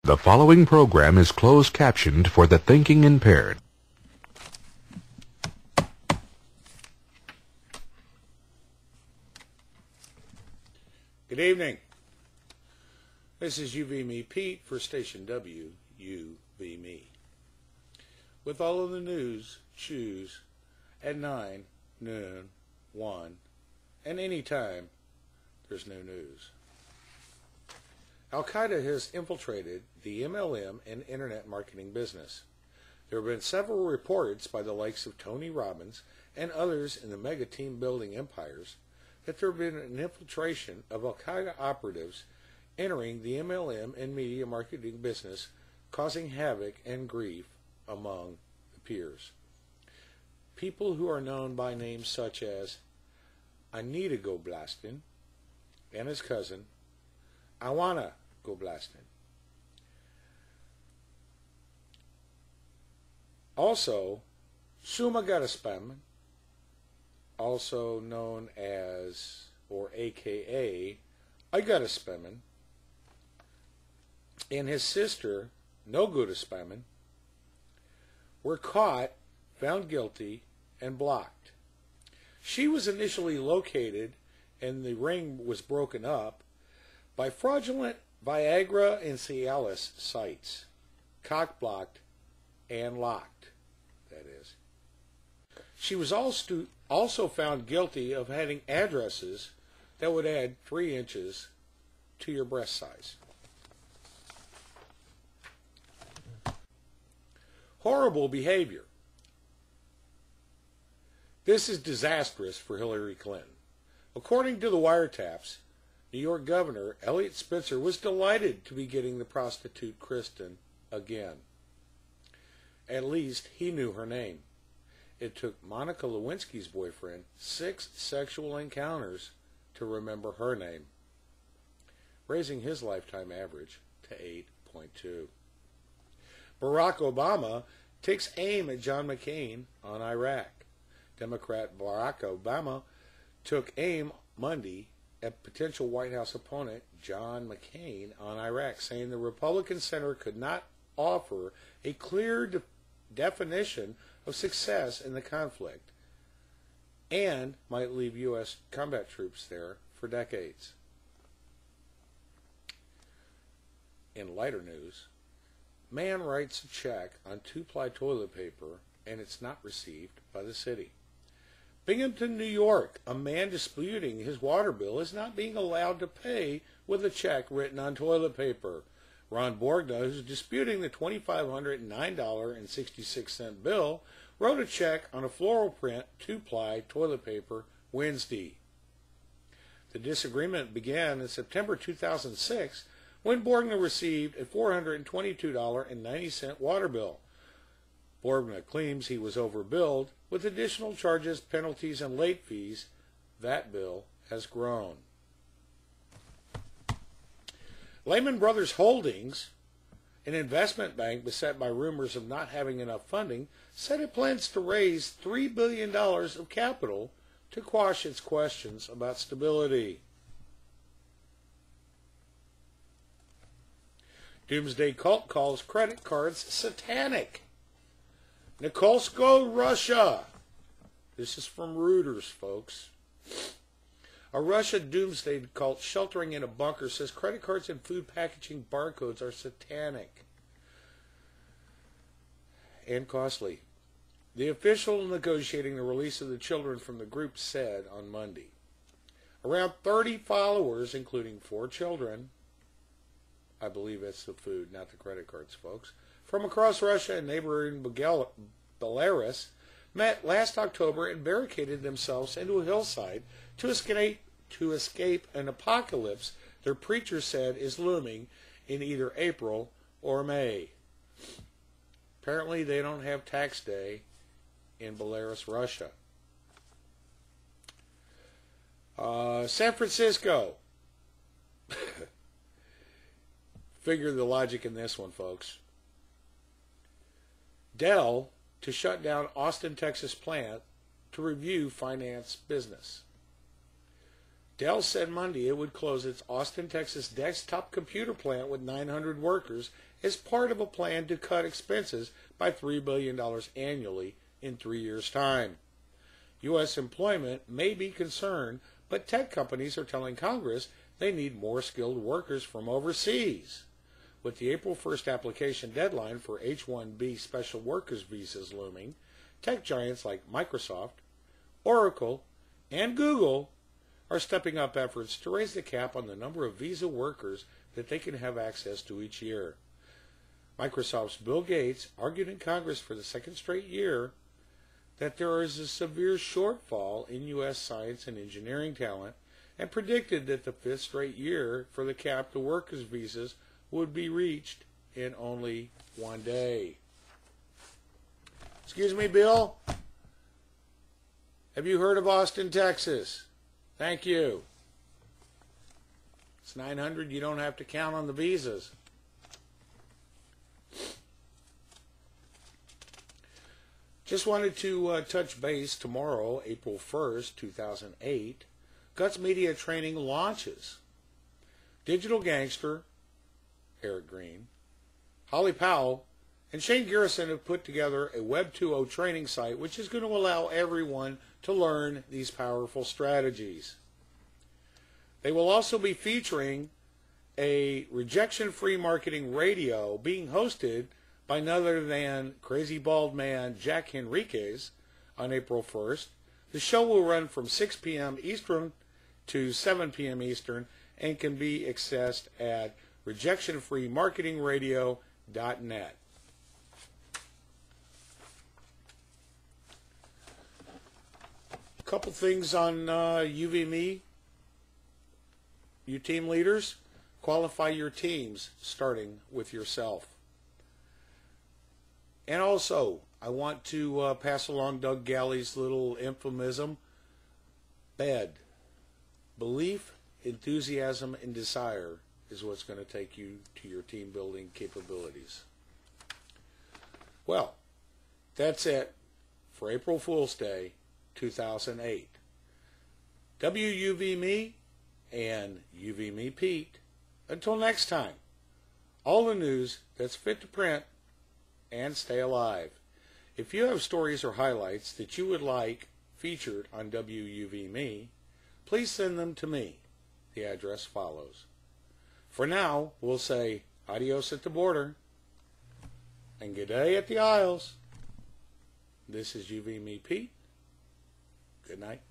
The following program is closed captioned for the thinking impaired. Good evening. This is UV Me Pete for Station W, UV Me. With all of the news, choose at 9, noon, 1, and any time there's no news. Al-Qaeda has infiltrated the MLM and internet marketing business. There have been several reports by the likes of Tony Robbins and others in the mega team building empires that there have been an infiltration of Al-Qaeda operatives entering the MLM and media marketing business, causing havoc and grief among the peers. People who are known by names such as I Need to Go Blastin' and his cousin, I Wanna Go Blastin'. Also, Suma Gotta Spammin', also known as, or AKA, I Gotta Spammin', and his sister, No Good a Spammin', were caught, found guilty, and blocked. She was initially located, and the ring was broken up, by fraudulent Viagra and Cialis sites, cock-blocked and locked, that is. She was also found guilty of having addresses that would add 3 inches to your breast size. Horrible behavior. This is disastrous for Hillary Clinton. According to the wiretaps, New York Governor Elliot Spitzer was delighted to be getting the prostitute Kristen again. At least he knew her name. It took Monica Lewinsky's boyfriend 6 sexual encounters to remember her name, raising his lifetime average to 8.2. Barack Obama takes aim at John McCain on Iraq. Democrat Barack Obama took aim Monday at potential White House opponent John McCain on Iraq, saying the Republican Center could not offer a clear definition of success in the conflict and might leave U.S. combat troops there for decades. In lighter news, man writes a check on 2-ply toilet paper and it's not received by the city. Binghamton, New York, a man disputing his water bill is not being allowed to pay with a check written on toilet paper. Ron Borgna, who's disputing the $2,509.66 bill, wrote a check on a floral print 2-ply toilet paper Wednesday. The disagreement began in September 2006 when Borgna received a $422.90 water bill. Borgna claims he was overbilled. With additional charges, penalties, and late fees, that bill has grown. Lehman Brothers Holdings, an investment bank beset by rumors of not having enough funding, said it plans to raise $3 billion of capital to quash its questions about stability. Doomsday Cult calls credit cards satanic. Nikolsko, Russia. This is from Reuters, folks. A Russia doomsday cult sheltering in a bunker says credit cards and food packaging barcodes are satanic and costly. The official negotiating the release of the children from the group said on Monday. Around 30 followers, including 4 children, I believe that's the food, not the credit cards, folks, from across Russia and neighboring Belarus, met last October and barricaded themselves into a hillside to escape an apocalypse their preacher said is looming in either April or May. Apparently they don't have tax day in Belarus, Russia. San Francisco. Figure the logic in this one, folks. Dell to shut down Austin, Texas plant to review finance business. Dell said Monday it would close its Austin, Texas desktop computer plant with 900 workers as part of a plan to cut expenses by $3 billion annually in 3 years' time. U.S. employment may be concerned, but tech companies are telling Congress they need more skilled workers from overseas. With the April 1st application deadline for H-1B special workers visas looming, tech giants like Microsoft, Oracle, and Google are stepping up efforts to raise the cap on the number of visa workers that they can have access to each year. Microsoft's Bill Gates argued in Congress for the second straight year that there is a severe shortfall in U.S. science and engineering talent and predicted that the fifth straight year for the cap to workers' visas would be reached in only one day. Excuse me, Bill? Have you heard of Austin, Texas? Thank you. It's 900. You don't have to count on the visas. Just wanted to touch base. Tomorrow, April 1st, 2008, Guts Media Training launches. Digital Gangster, Eric Green, Holly Powell, and Shane Garrison have put together a Web 2.0 training site which is going to allow everyone to learn these powerful strategies. They will also be featuring a rejection-free marketing radio being hosted by none other than crazy bald man Jack Henriquez on April 1st. The show will run from 6 p.m. Eastern to 7 p.m. Eastern and can be accessed at rejectionfreemarketingradio.net. A couple things on UVMe. You team leaders, qualify your teams starting with yourself. And also, I want to pass along Doug Galley's little euphemism. BED. Belief, enthusiasm, and desire is what's going to take you to your team building capabilities. Well, that's it for April Fool's Day 2008. WUVMe and UVMe Pete. Until next time, all the news that's fit to print and stay alive. If you have stories or highlights that you would like featured on WUVMe, please send them to me. The address follows. For now, we'll say adios at the border and good day at the aisles. This is UVMe Pete. Good night.